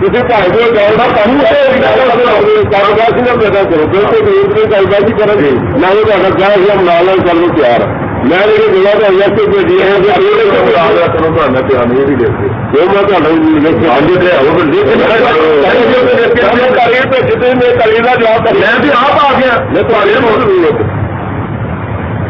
ਤੁਸੀਂ ਭਾਈ ਦੇ ਗੱਲ ਦਾ ਕਾਨੂੰਨ ਕਾਰੋਬਾਰ ਸੀ ਨਾ ਪੈਦਾ ਕਰੋ ਬਿਲਕੁਲ ਗਰੀਬ ਦੀ ਗੱਲਬਾਤ ਹੀ ਕਰਾਂਗੇ ਮੈਂ ਉਹ ਤੁਹਾਡਾ ਕਿਹਾ ਸੀ ਨਾਲ ਕਰਨ ਨੂੰ ਤਿਆਰ ਮੈਂ ਜਿਹੜੀ ਜਗ੍ਹਾ ਤੇ ਆਇਆ ਸੀ ਭੇਜੀ ਹੈ ਕਿ ਇਹ ਕੰਮ ਦਾ ਤੁਹਾਨੂੰ ਤੁਹਾਡਾ ਧਿਆਨ ਇਹ ਵੀ ਦੇਖੋ ਜੋ ਮੈਂ ਤੁਹਾਡਾ ਧਿਆਨ ਦੇ ਰਿਹਾ ਉਹ ਲੇਕਿਨ ਕਰੀਏ ਭੇਜਦੇ ਮੈਂ ਕਰੀ ਦਾ ਜਵਾਬ ਮੈਂ ਵੀ ਆਪ ਆ ਗਿਆ ਮੈਂ ਤੁਹਾਡੇ ਨੂੰ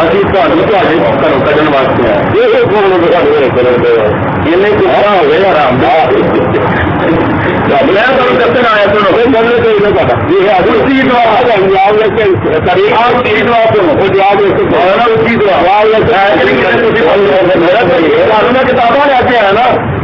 ਅਸੀਂ ਤੁਹਾਨੂੰ ਤੁਹਾਡੇ ਘਰੋਂ ਕੱਢਣ ਵਾਸਤੇ ਆਏ ਇਹ ਕੋਲ ਨੂੰ ਤੁਹਾਡੇ ਕਰਨ ਦੇ ਇਹਨੇ ਗੁੱਸਾ ਹੋ ਗਿਆ ਆਰਾਮ ਦਾ ਮੈਂ ਤੁਹਾਨੂੰ ਦੱਸਣ ਆਇਆ ਸੁਣੋ ਇਹ ਗੱਲ ਕੋਈ ਨਾ ਪਤਾ ਇਹ ਉਸੀ ਦੁਆ ਦਾ ਜਵਾਬ ਲੈ ਕੇ ਤਰੀਕ ਆਪ ਦੀ ਦੁਆ ਤੋਂ ਉਹ ਜਵਾਬ ਲੈ ਕੇ ਬੋਲਣਾ ਉਸੀ ਦੁਆ ਵਾਲਾ ਹੈ ਕਿ ਤੁਸੀਂ ਮੇਰਾ ਤੁਹਾਨੂੰ ਕਿਤਾਬਾਂ ਲੈ ਕੇ ਆਇਆ ਨਾ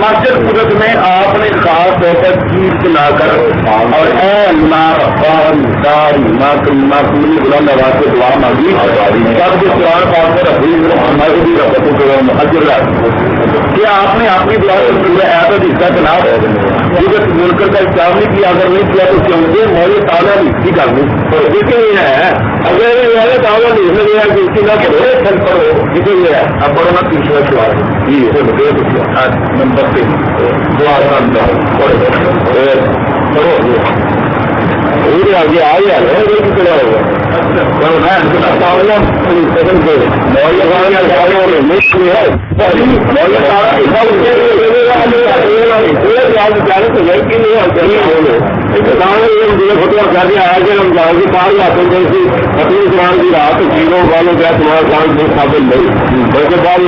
مسجد قدرت میں آپ نے خاص طور پر چیز بنا کر اور معقولی بلند آواز سے دعا مانگی سب کے قرآن پاک پر کیا آپ نے اپنی دعا ایسا حصہ چلا جب ملک کا اسلام نہیں کیا اگر نہیں کیا تو کیونکہ مولا تعالیٰ نہیں کر دیں دیکھیں یہ ہے اگر مولا تعالیٰ نہیں ہو گیا کہ اسی کا چھل پر ہو دیکھیں یہ ہے اب بڑا نا تیسرا سوال جی نمبر 3 دعا آگے آ گیا قرآن کی رات چینوں والوں کا تمہارا کام قابل نہیں اس کے بعد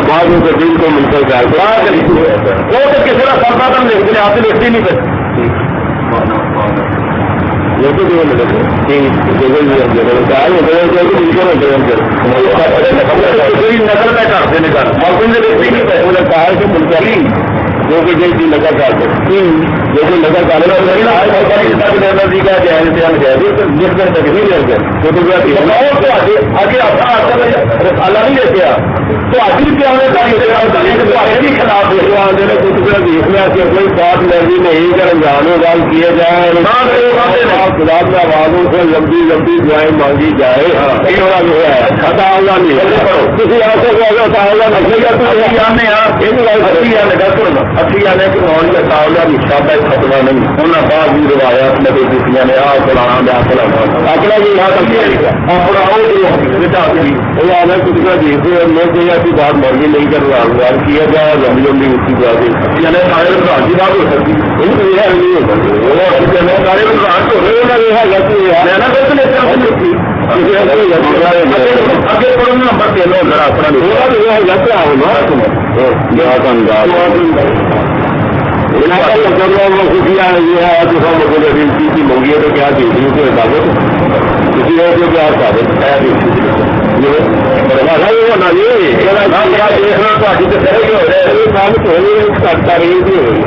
بعد میں دل کو ملتا ہے وہ تو کسی کا سب کا لکھتے ہیں آپ سے لکھتی نہیں کرتے نقل میں کرتے نکل انہیں کہا کہ منتقلی جو کہ جیسی نقل کر سکتی جیسے نقل کر اللہ نہیں لیتے تو ابھی بھی ہمیں خلاف دیکھنا کہ کوئی بات مرضی نہیں کر جانو گال کیے جائے خدا کی آوازوں سے لمبی لمبی دعائیں مانگی جائے خطا اللہ نہیں کسی ایسے اچھی آنے کہ ماحول کا تعالیٰ بھی شادہ ختمہ نہیں انہیں بعض بھی روایات میں دیکھیاں نے آ فلانا دیا فلانا اگلا یہ یہاں تک اپنا وہ آنا کچھ کا دیکھتے ہیں لوگ ایسی بات مرضی نہیں کر رہا کیا جائے لمبی لمبی اسی بات یعنی سارے راجی بات ہو سکتی نہیں ہو سکتی سارے راج تو رہے آگے پڑھو نمبر 3 ذرا اپنا منگی ہے تو کیا دیکھیں کو ثابت کسی اور کو کیا ثابت ہے تاریخ بھی ہوئی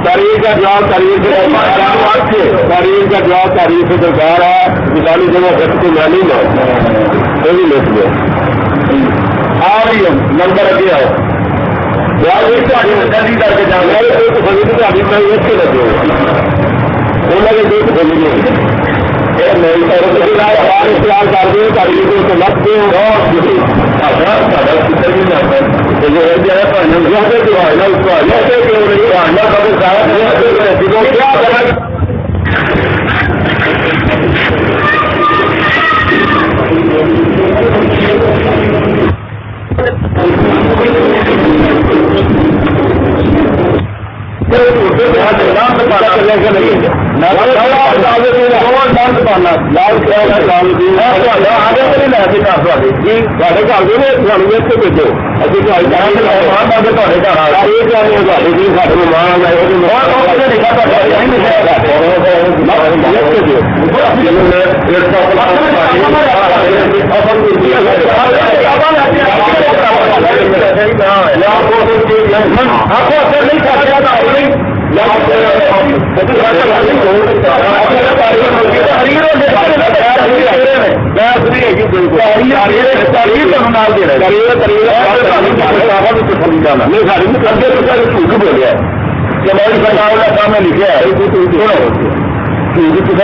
تاریخ کا جواب تاریخ کا جواب تاریخ سے درکار ہے مثالی جگہ سب کو میں نہیں مانتا کوئی لکھ لو آ رہی ہم نمبر اگے آؤ جلدی کر کے جانا ابھی میں یہ سے لگے انہوں نے دیکھ بولی گے اختیار کر دیں تاریخ کو لگتے ہیں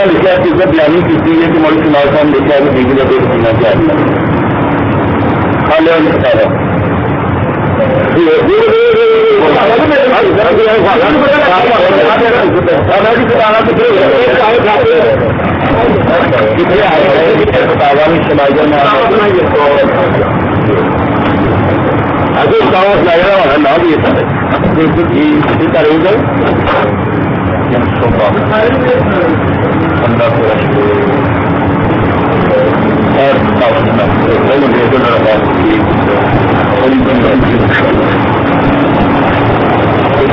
لکھا ہے بیانی کی کہ مولوی کمال صاحب لکھا ہے کہ بیوی کا پیٹ بننا چاہیے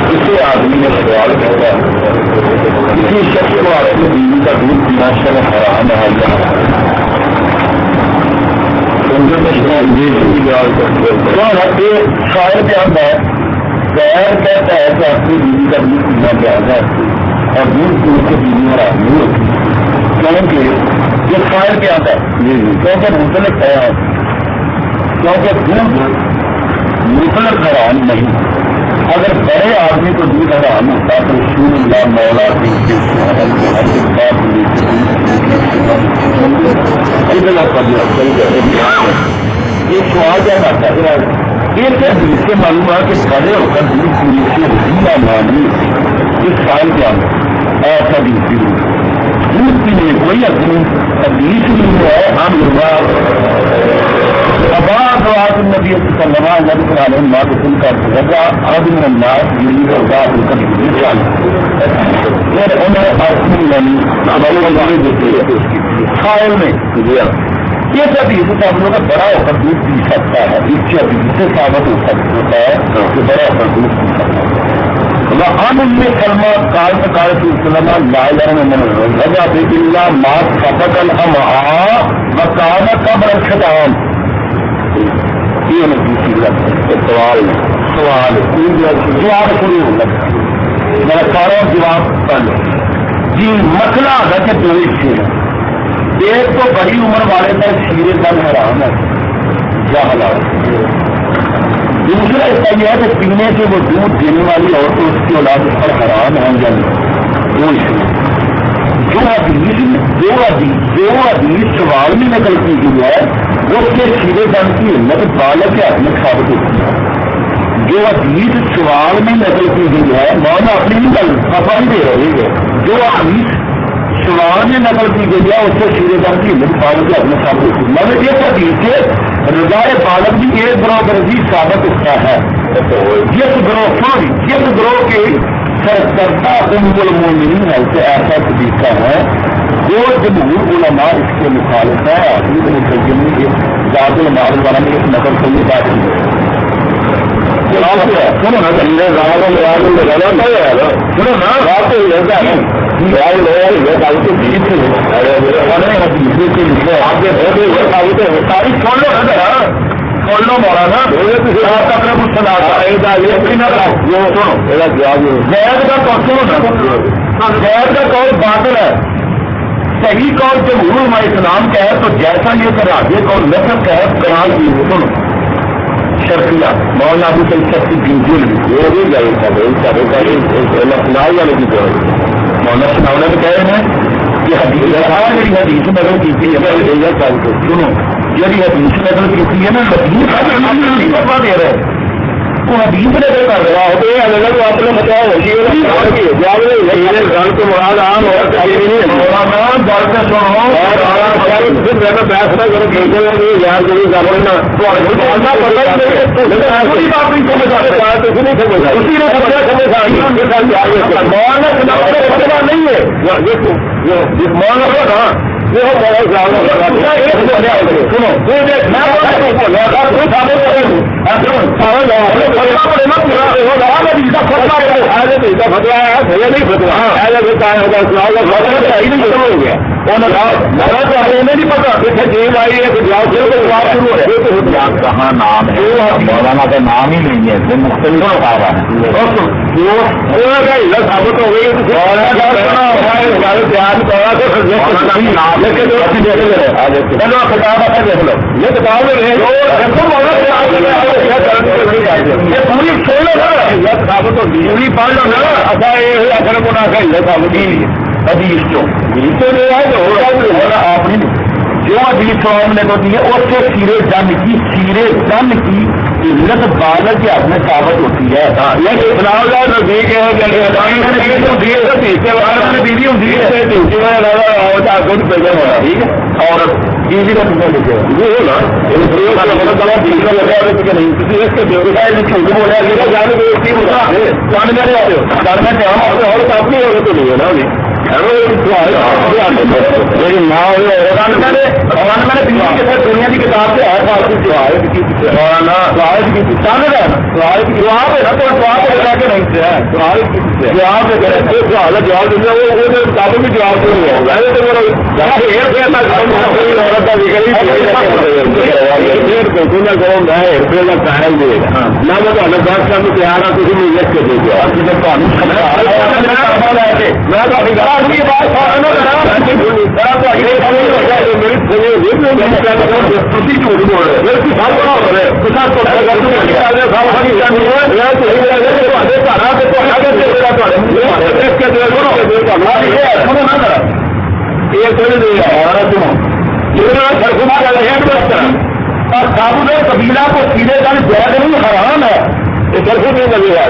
کسی آدمی نے سوال کیا کسی شخص کو اپنی بیوی کا دودھ پینا شرح حرام ہے شاعر کیا ہوتا ہے غیر کہتا ہے کہ اپنی بیوی کا دودھ پینا جائز ہے اور دودھ پینے سے بیوی حرام نہیں ہوتی کیونکہ یہ شاعر کیا ہوتا ہے کیونکہ مطلق ہے کیونکہ دودھ مطلق حرام نہیں اگر بڑے آدمی کو دودھ حرام ہوتا تو رسول اللہ مولا یہ سوال کیا کرتا ہے یہ حدیث سے معلوم ہوا کہ بڑے ہو کر دودھ پوری سے مانی اس سال کے اندر ایسا دودھ پینے کوئی اپنی حدیث نہیں ہے ہم آباد النبی صلی اللہ علیہ وسلم کا رضا عدم الناس یرید اللہ پھر انہیں اپنی دیتی ہے خائل میں یہ سب ہم لوگ کا بڑا ہو کر دودھ پی سکتا ہے اس سے سے ثابت ہو سکتا ہے کہ بڑا ہو کر دودھ پی سکتا ہے ہم ان میں کلمہ کال کال سلسلہ لا رضا باللہ ما سبق الامعاء مکان قبر الختان یہ سوال جواب شروع ہو لگتا میرا سارا جواب کر لو جی مسئلہ ہے کہ دو حصے ہیں ایک تو بڑی عمر والے پر شیرے دل حرام ہے کیا حالات دوسرا حصہ یہ ہے کہ پینے سے وہ دودھ دینے والی عورتیں اس کی اولاد اس پر حرام ہیں یا نہیں دو جو حدیث سوال میں نقل کی گئی ہے وہ اس کے شیرے دل کی ہمت بالغ کے حق میں ثابت ہوتی ہے جو حدیث سوال میں نقل کی گئی ہے مولانا اپنی نقل خفا نہیں دے رہے ہیں جو حدیث سوال میں نقل کی گئی ہے اس سے شیرے دل کی ہمت بالغ کے حق میں ثابت ہوتی ہے مگر یہ حدیث سے رضائے بالغ بھی ایک برابر ثابت ہوتا ہے جس گروہ کی سرکردہ ام المومنین ہے اسے ایسا طریقہ ہے جو جمہور علماء اس کے مخالف ہے حدیث میں ترجمے کے ذات المعارف والا میں ایک نقل صحیح بات نہیں سنو نا لو مولانا غیر کا قول باطل ہے صحیح قول جمہور اسلام کا ہے تو جیسا یہ کرا یہ قول نسل کا ہے قرآن کی سنو شرفیہ مولانا ابو سلسل کی گنجل یہ بھی گئی والے کی مولانا سناؤنا تو کہہ رہے ہیں کہ حدیث نظر کی تھی سنو یعنی حدیث نظر کی ہے نا حدیث بتا دے رہے وہ حدیث نظر کر رہا ہو تو یہ الگ آپ نے بتایا ہوگی گل کو مراد عام اور مولانا گل سے سنو فیصلہ کرو یار نہیں ہے کہاں نام ہے مولانا کا نام ہی نہیں ہے مختلف بتا رہا پوری پڑھ لو نا اصل کو حدیث آپ نے جو حدیث سوال نے ہوتی ہے اس سے سیرے دن کی علت بالغ کے حق میں ثابت ہوتی ہے اور دنیا کی کتاب سے ہے سابو نے قبیلہ کو سیدھے کر جائز نہیں حرام ہے یہ درخت نہیں لگے گا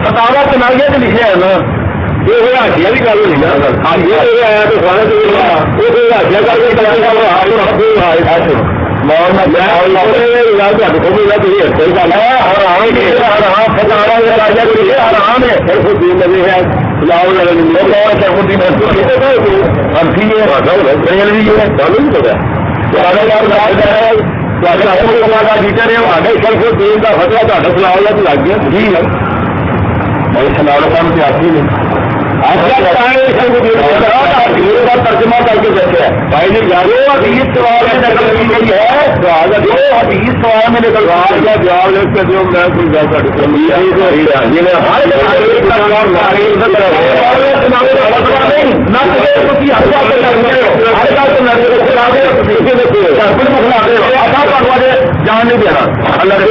فتاوا چنائیے تو لکھے ہے نا یہ ہاشیا کی گل نہیں آیا تو سارے ترجمہ کر کے دیکھے بھائی نے حدیث سوال میں نکل گئی ہے حدیث سوال میں نکل جواب لکھ کے دو میں جان نہیں دینا اللہ نے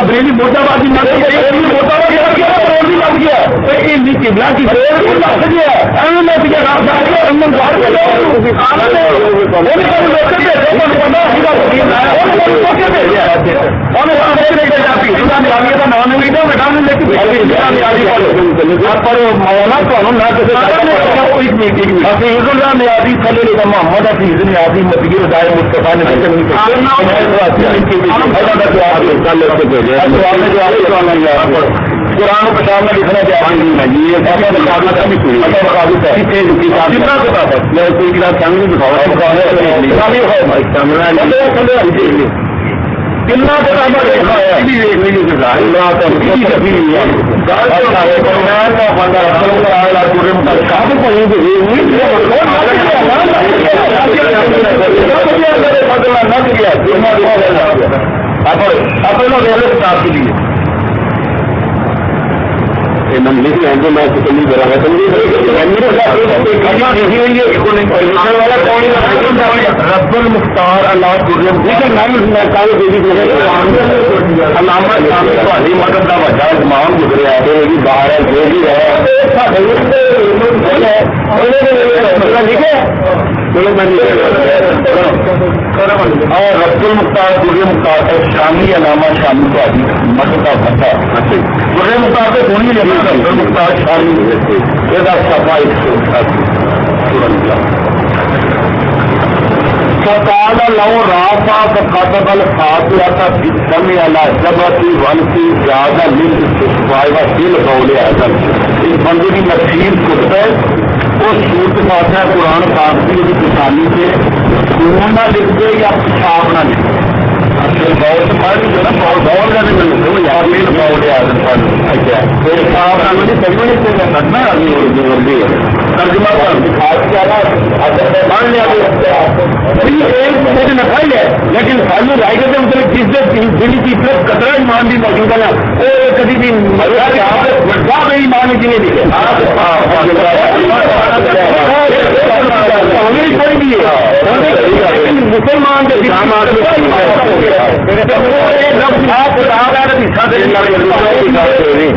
بریلی موٹا بازی پر مولانا تمہیں نہ کسی حفیظ اللہ نیازی تھلے لے محمد حفیظ نیازی مدیر رضائے مصطفیٰ نے قرآن کو کتاب میں لکھنا چاہیے رب المختار اللہ مدد کا بڑا امام گزرا ہے باہر اور رب المختار درے مختار شامی علامہ شامی کو مدد کا بچہ درے مختار سے دونوں لگے مختار شامی یہ صفائی فقال لو رافع فقد الفاتحة في السمع على جبهة والفي زاد للاستشفاء وفي القول اعظم اس بندے کی نفسیر خود ہے وہ سورت فاتحہ قرآن پاک کی کسانی سے خون نہ لکھ دے یا پیشاب نہ لکھ دے بہت فرق جو نا بہت زیادہ قول اعظم پیشاب نہ کرنا ضروری ہے ترجمہ مان لیا لیکن سالو رائے گا مطلب دل کی طرف قطرہ ایمان بھی موجود ہے نا وہ کبھی بھی ایمان کی نہیں دکھے کوئی بھی ہے مسلمان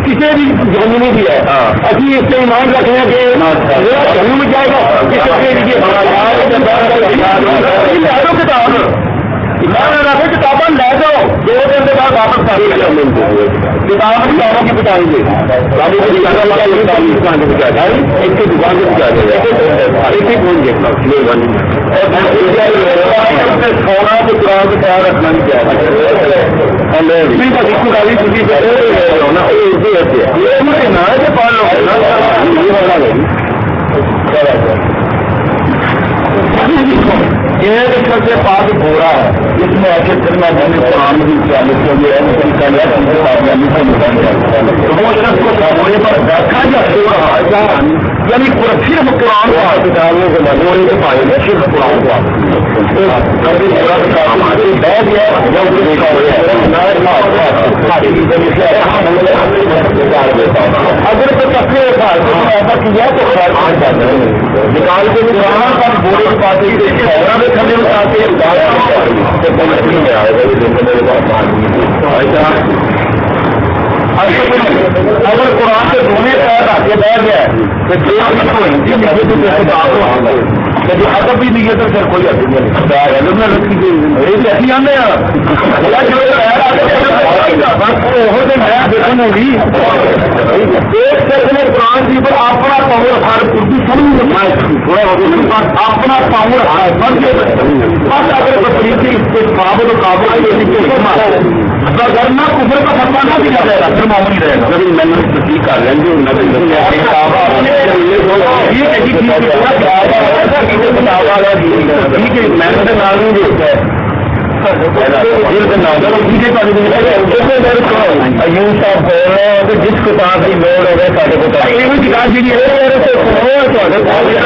کسی بھی جنگ نہیں دیا ابھی اس سے ایمان رکھنے کے جنگ میں جائے گا کتابیں لے جاؤ 2 دن کے بعد واپس کتابوں کی بتائیں گے ایک کی دکان سے بچا دے ایک ہی فون دیکھنا کھانا تو قرآن کو خیال رکھنا نہیں چاہیے ایک سے پاس ہو رہا ہے اس میں ایسے کرنا چاہیے قرآن بھی چالیس کے لیے پر دیکھا جائے یعنی صرف قرآن کو ڈالنے کے مجبوری سے پائے گا صرف قرآن کو اگر تو تقریر ایسا کیا تو نکال کے قرآن کا بورے پاتے کھڑے اٹھاتے اگر قرآن کے دونوں پیر آگے بیٹھ گیا تو ادب بھی نہیں ہے تو پھر کوئی ادب نہیں رکھی گئی آنے قرآن کی پر اپنا پاور ہر اردو سمجھ تھوڑا اپنا پاور ہر بن کے بس اگر قابل و قابل اگر نہ کفر کا فتوا نہ دیا جائے گا پھر معمولی رہے گا میں نے تصدیق کر لیں گے ٹھیک ہے میں نے معلوم جس کتاب کی لوڑ ہوگی سارے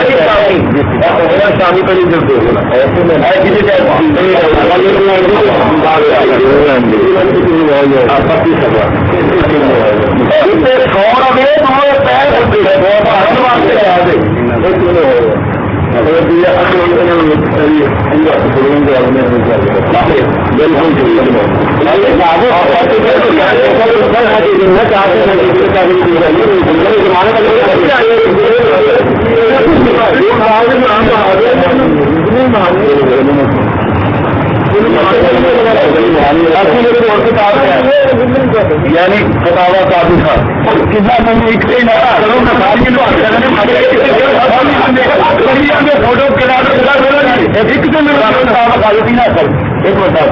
کتاب شامی پہ نہیں چلتے یعنی فتاوا قاضی خان کتنا فوٹو ایک بتا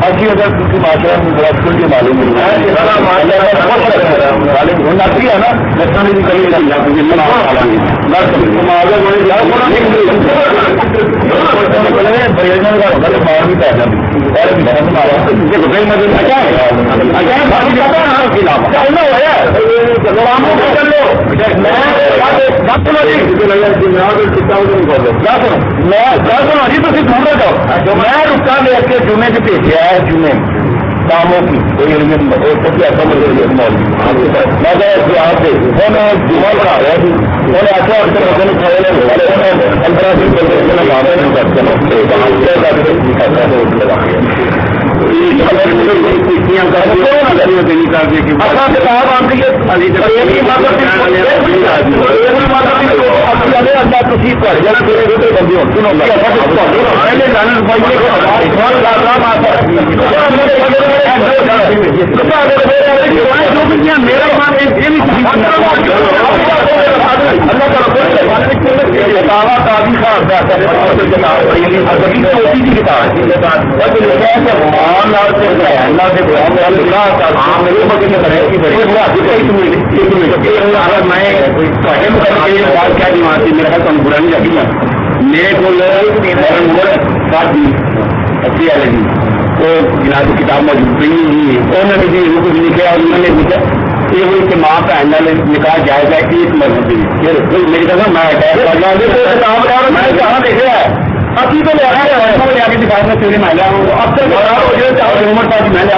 اچھی اگر کسی معاشرہ میں درخت کے معلوم ہے نا لکھنؤ بھی کہیں میں رکا لے کے جمعے سے بھیجا ہے جمعے کاموں کی جمعہ بنا رہا تھی میں نے آخر میرے کو اچھی والے جی تو جناب کی کتاب موجود نہیں ہوئی انہوں نے بھی کچھ لکھا اور انہوں نے لکھا یہ ہوئی کہ ماں بہن نکاح جائز ہے ایک مذہبی میری طرف میں کہاں دیکھا ہے ابھی تو لے آ کے دکھایا میں چوری میں لیا ہوں اب تک عمر پاس میں لے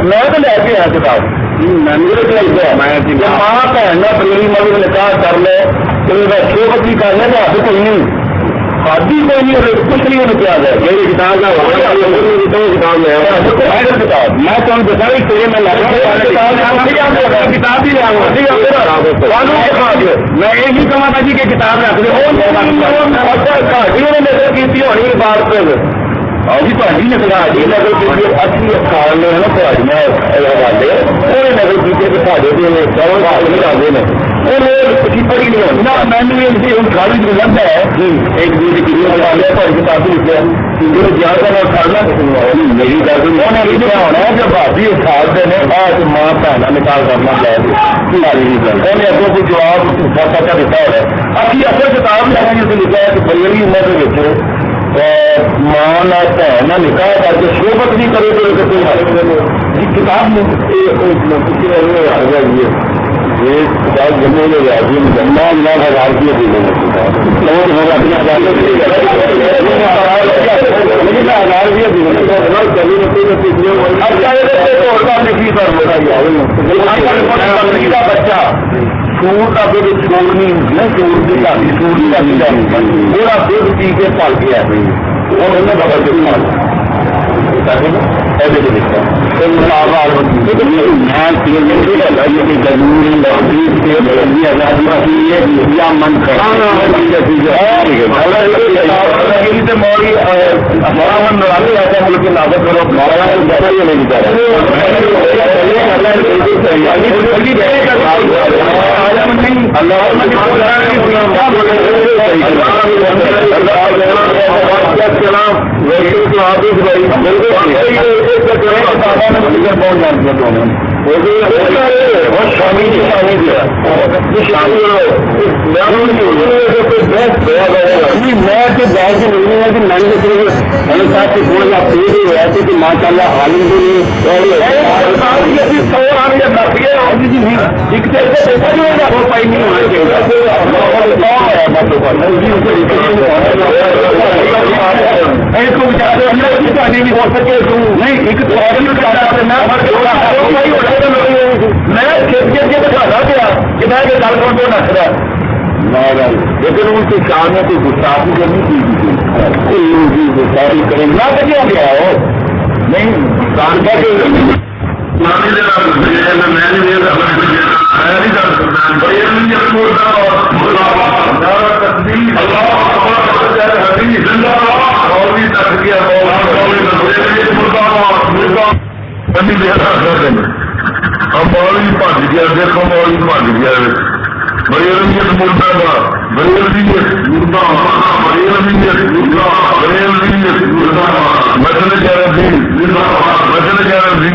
میں تو لے کے آیا کتاب ماں بہن پریری مدد نکاح کر لے چھ بچی کر لے تو کوئی نہیں شادی کوئی نہیں کچھ نہیں ہونے کیا ہے میری کتاب کا کتاب میں تمہیں بتا رہی میں کتاب بھی لیا میں یہی کہا تھا جی کہ کتاب رکھ دے نظر کی ہونی بات پہ جی تھی نکلا جی نظر کی اچھی خال نے نا والے انہیں نظر کی کہ سارے چاول نہیں آتے ہیں پڑھی نہیں ہوتی نا میں خالی جو لگتا ہے ایک دوسرے کی کتاب لکھا زیادہ کھانا میری گل انہوں نے لکھا ہونا ہے جب بھابی سال سے ماں بہن نکال کرنا چاہیے انہیں اگوں کوئی جواب سچا دیتا ہوا ہے ابھی اصل کتاب لکھا جسے لکھا ہے کہ بڑی عمر کے ماں بہن نکاح کر کے شوبت نہیں کرے تو کتاب کتاب جمع میں جمع اللہ ہزار کی بچہ سور کا دودھ چھوڑنی سور کی کافی سور کی کافی پورا دودھ پی کے پل گیا ماشاء اللہ حالم بھی ہو سکے نہیں ایک میں بتا دیا کہ میں گل کر دو نسرا لیکن ان کے کام میں کوئی گستاخی کرنی تھی گستاخی کریں نہ کیا گیا ہو نہیں کام کیا کہ مولوی بھج گیا دیکھو مولوی بھج گیا بریلویت مردہ کا بریلویت مردہ بریلویت مردہ بریلویت مردہ مسئلہ کہہ رہا تھی مسئلہ کہہ رہا تھی